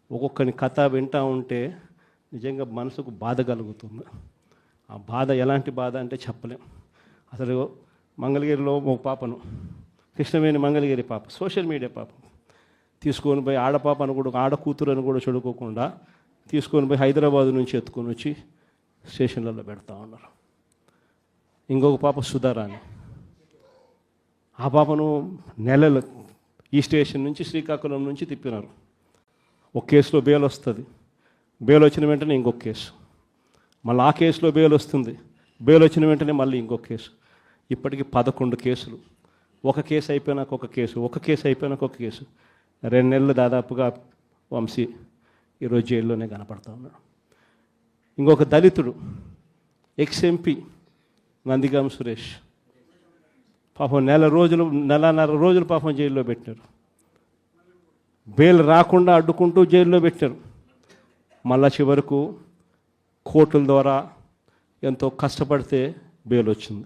ఒక్కొక్కని కథ వింటూ ఉంటే నిజంగా మనసుకు బాధ కలుగుతుంది. ఆ బాధ ఎలాంటి బాధ అంటే చెప్పలేం. అసలు మంగళగిరిలో ఒక పాపను, కృష్ణవేణి మంగళగిరి పాప, సోషల్ మీడియా పాప తీసుకొని పోయి ఆడపాపను కూడా, ఆడ కూతురని కూడా చూడుకోకుండా తీసుకొని పోయి హైదరాబాద్ నుంచి ఎత్తుకొని వచ్చి స్టేషన్లలో పెడతా ఉన్నారు. ఇంకొక పాప సుధారాణి, ఆ పాపను నెలలు ఈ స్టేషన్ నుంచి శ్రీకాకుళం నుంచి తిప్పినారు. ఒక కేసులో బెయిల్ వస్తుంది, బెయిల్ వచ్చిన వెంటనే ఇంకొక కేసు, మళ్ళీ ఆ కేసులో బెయిల్ వస్తుంది, బెయిల్ వచ్చిన వెంటనే మళ్ళీ ఇంకొక కేసు. ఇప్పటికి 11 కేసులు. ఒక కేసు అయిపోయినాక ఒక కేసు, ఒక కేసు అయిపోయినాక ఒక కేసు. 2 నెలలు దాదాపుగా వంశీ ఈరోజు జైల్లోనే కనపడతా ఉన్నాడు. ఇంకొక దళితుడు ఎక్స్ఎంపీ నందిగాం సురేష్ పాపం నెలన్నర రోజులు పాపం జైల్లో పెట్టారు. బెయిల్ రాకుండా అడ్డుకుంటూ జైల్లో పెట్టారు. మళ్ళా చివరకు కోర్టుల ద్వారా ఎంతో కష్టపడితే బెయిల్ వచ్చింది.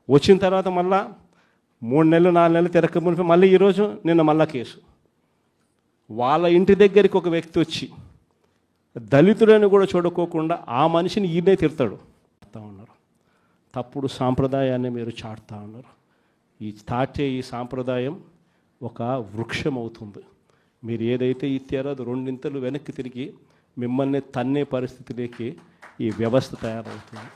వచ్చిన తర్వాత మళ్ళా 3 నెలలు 4 నెలలు తిరగకపోతే మళ్ళీ ఈరోజు నిన్న మళ్ళా కేసు. వాళ్ళ ఇంటి దగ్గరికి ఒక వ్యక్తి వచ్చి దళితులని కూడా చూడుకోకుండా ఆ మనిషిని ఈయనే తిడతాడు ఉన్నారు. తప్పుడు సాంప్రదాయాన్ని మీరు చాటుతా ఉన్నారు. ఈ సాంప్రదాయం ఒక వృక్షం అవుతుంది. మీరు ఏదైతే ఇచ్చారో అది 2 ఇంతలు వెనక్కి తిరిగి మిమ్మల్ని తన్నే పరిస్థితిలోకి ఈ వ్యవస్థ తయారవుతుంది.